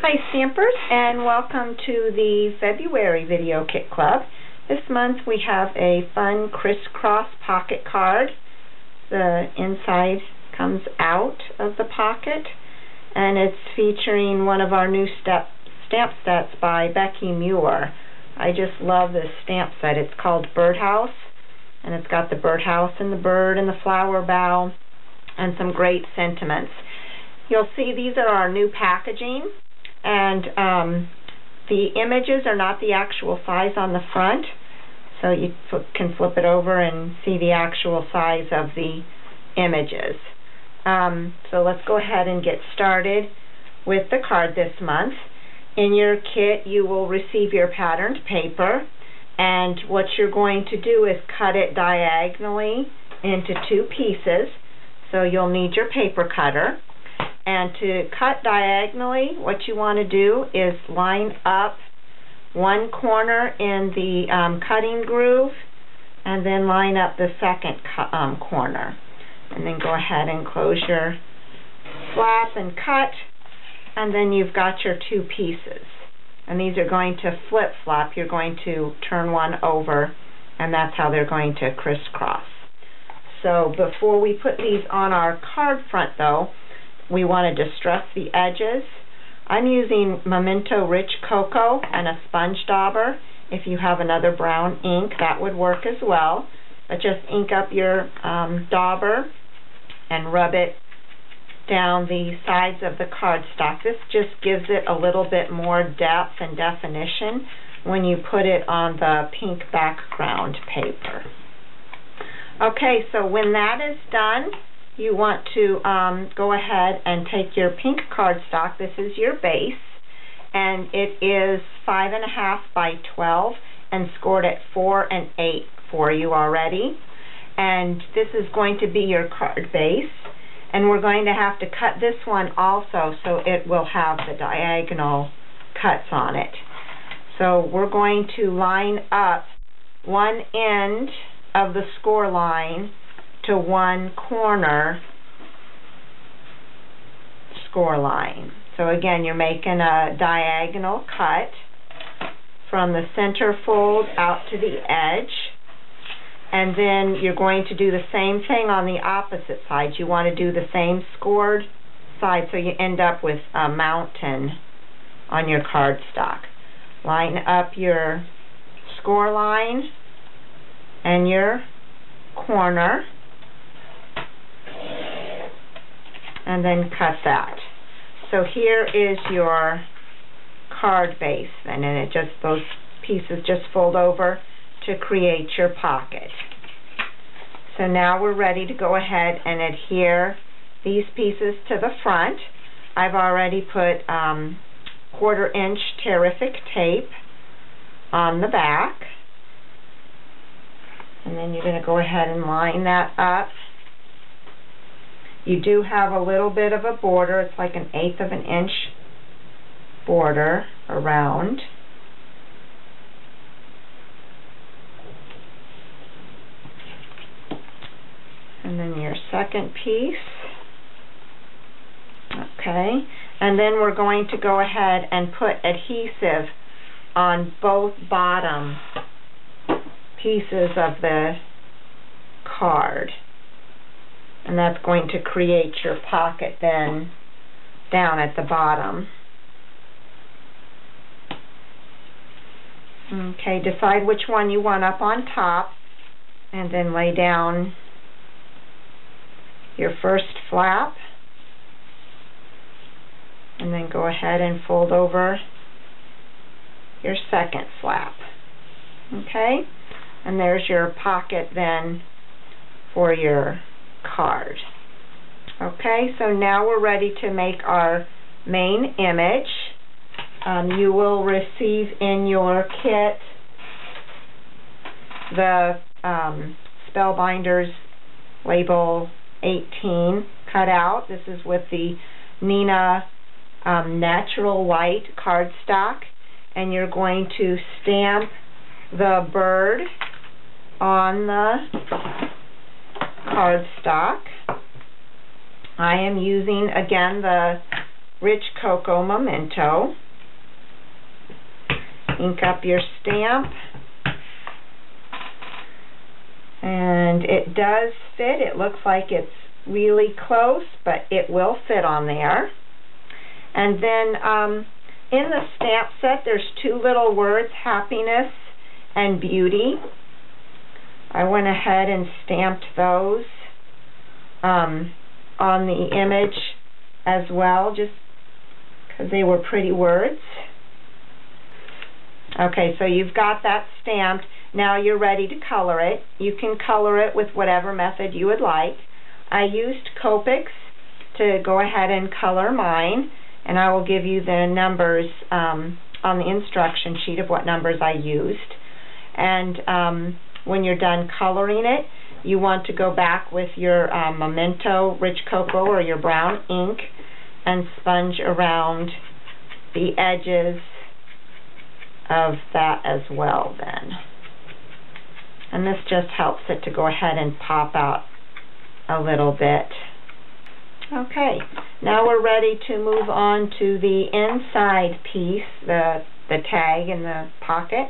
Hi Stampers, and welcome to the February Video Kit Club. This month we have a fun crisscross pocket card. The inside comes out of the pocket, and it's featuring one of our new stamp sets by Becky Muir. I just love this stamp set. It's called Birdhouse, and it's got the birdhouse and the bird and the flower bow and some great sentiments. You'll see these are our new packaging. And the images are not the actual size on the front, so you can flip it over and see the actual size of the images. So let's go ahead and get started with the card this month. In your kit you will receive your patterned paper, and what you're going to do is cut it diagonally into two pieces. So you'll need your paper cutter. And to cut diagonally, what you want to do is line up one corner in the cutting groove, and then line up the second corner. And then go ahead and close your flap and cut, and then you've got your two pieces. And these are going to flip-flop. You're going to turn one over, and that's how they're going to crisscross. So before we put these on our card front, though, we want to distress the edges. I'm using Memento Rich Cocoa and a sponge dauber. If you have another brown ink, that would work as well. But just ink up your dauber and rub it down the sides of the cardstock. This just gives it a little bit more depth and definition when you put it on the pink background paper. Okay, so when that is done, you want to go ahead and take your pink cardstock. This is your base, and it is 5.5 by 12 and scored at 4 and 8 for you already. And this is going to be your card base, and we're going to have to cut this one also so it will have the diagonal cuts on it. So we're going to line up one end of the score line to one corner score line. So again, you're making a diagonal cut from the center fold out to the edge, and then you're going to do the same thing on the opposite side. You want to do the same scored side so you end up with a mountain on your cardstock. Line up your score line and your corner, and then cut that. So here is your card base, and then those pieces just fold over to create your pocket. So now we're ready to go ahead and adhere these pieces to the front. I've already put 1/4 inch terrific tape on the back, and then you're going to go ahead and line that up. You do have a little bit of a border. It's like 1/8 of an inch border around. And then your second piece. Okay. And then we're going to go ahead and put adhesive on both bottom pieces of the card. And that's going to create your pocket then down at the bottom. Okay, decide which one you want up on top, and then lay down your first flap, and then go ahead and fold over your second flap. Okay, and there's your pocket then for your card. Okay, so now we're ready to make our main image. You will receive in your kit the Spellbinders label 18 cut out. This is with the Nina Natural White cardstock, and you're going to stamp the bird on the cardstock. I am using, again, the Rich Cocoa Memento. Ink up your stamp. And it does fit. It looks like it's really close, but it will fit on there. And then in the stamp set, there's two little words, happiness and beauty. I went ahead and stamped those on the image as well, just because they were pretty words. Okay, so you've got that stamped. Now you're ready to color it. You can color it with whatever method you would like. I used Copics to go ahead and color mine, and I will give you the numbers on the instruction sheet of what numbers I used. And when you're done coloring it, you want to go back with your Memento Rich Cocoa or your brown ink and sponge around the edges of that as well then. And this just helps it to go ahead and pop out a little bit. Okay, now we're ready to move on to the inside piece, the tag in the pocket.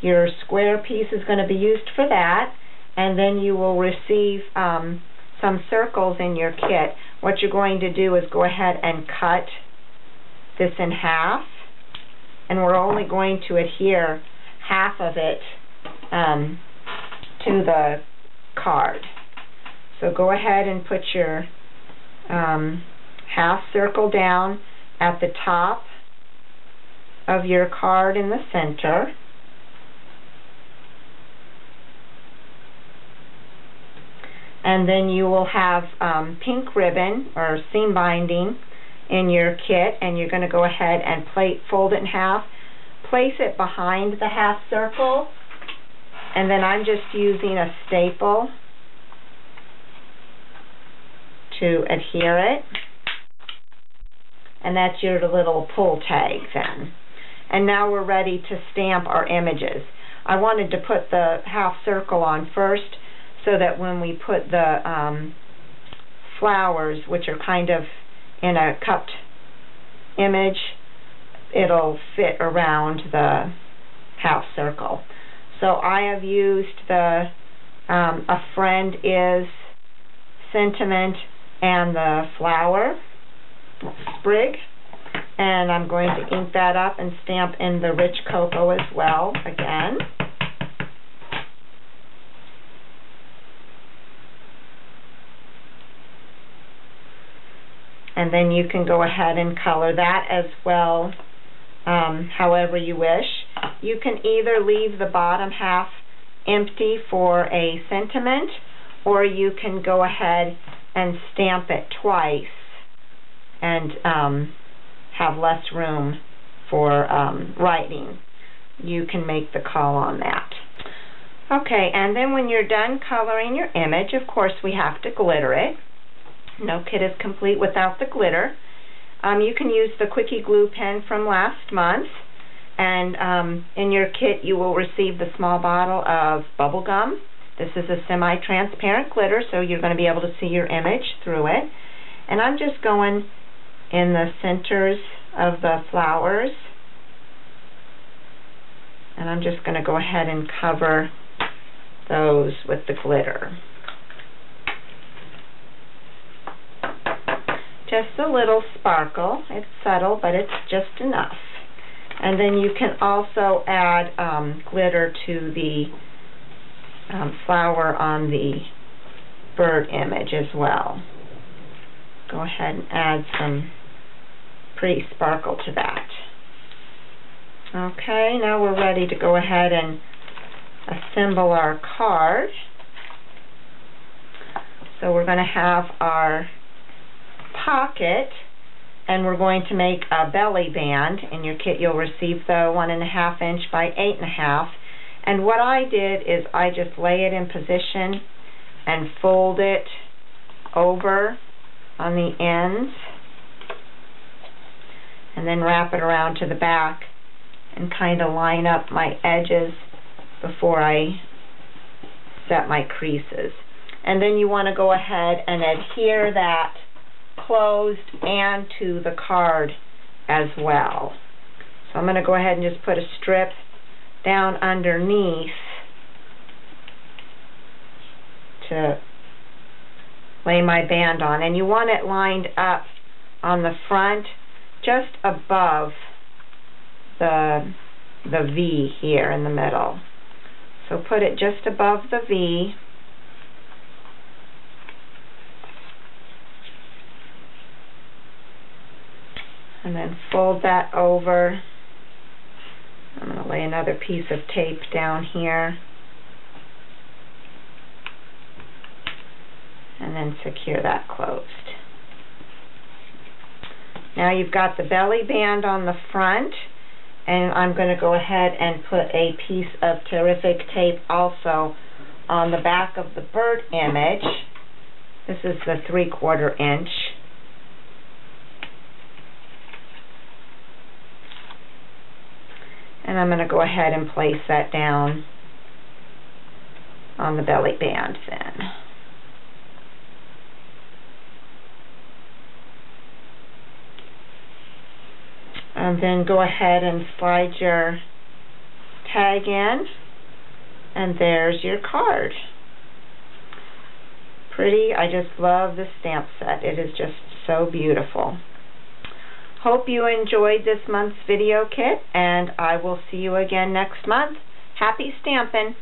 Your square piece is going to be used for that, and then you will receive some circles in your kit. What you're going to do is go ahead and cut this in half, and we're only going to adhere half of it to the card. So go ahead and put your half circle down at the top of your card in the center. And then you will have pink ribbon or seam binding in your kit, and you're going to go ahead and fold it in half, place it behind the half circle, and then I'm just using a staple to adhere it, and that's your little pull tag then. And now we're ready to stamp our images. I wanted to put the half circle on first so that when we put the flowers, which are kind of in a cupped image, it'll fit around the half circle. So I have used the A Friend Is sentiment and the flower sprig, and I'm going to ink that up and stamp in the Rich Cocoa as well again. And then you can go ahead and color that as well, however you wish. You can either leave the bottom half empty for a sentiment, or you can go ahead and stamp it twice and have less room for writing. You can make the call on that. Okay, and then when you're done coloring your image, of course we have to glitter it. No kit is complete without the glitter. You can use the Quickie Glue pen from last month, and in your kit you will receive the small bottle of bubble gum. This is a semi-transparent glitter, so you're going to be able to see your image through it. And I'm just going in the centers of the flowers, and I'm just going to go ahead and cover those with the glitter. Just a little sparkle. It's subtle, but it's just enough. And then you can also add glitter to the flower on the bird image as well. Go ahead and add some pretty sparkle to that. Okay, now we're ready to go ahead and assemble our card. So we're going to have our pocket, and we're going to make a belly band. In your kit you'll receive the 1.5 inch by 8.5. And what I did is I just lay it in position and fold it over on the ends, and then wrap it around to the back and kind of line up my edges before I set my creases. And then you want to go ahead and adhere that closed and to the card as well. So I'm going to go ahead and just put a strip down underneath to lay my band on. And you want it lined up on the front just above the V here in the middle. So put it just above the V. And then fold that over. I'm going to lay another piece of tape down here. And then secure that closed. Now you've got the belly band on the front, and I'm going to go ahead and put a piece of terrific tape also on the back of the bird image. This is the 3/4 inch. And I'm going to go ahead and place that down on the belly band then. And then go ahead and slide your tag in, and there's your card. Pretty. I just love the stamp set. It is just so beautiful. Hope you enjoyed this month's video kit, and I will see you again next month. Happy stamping!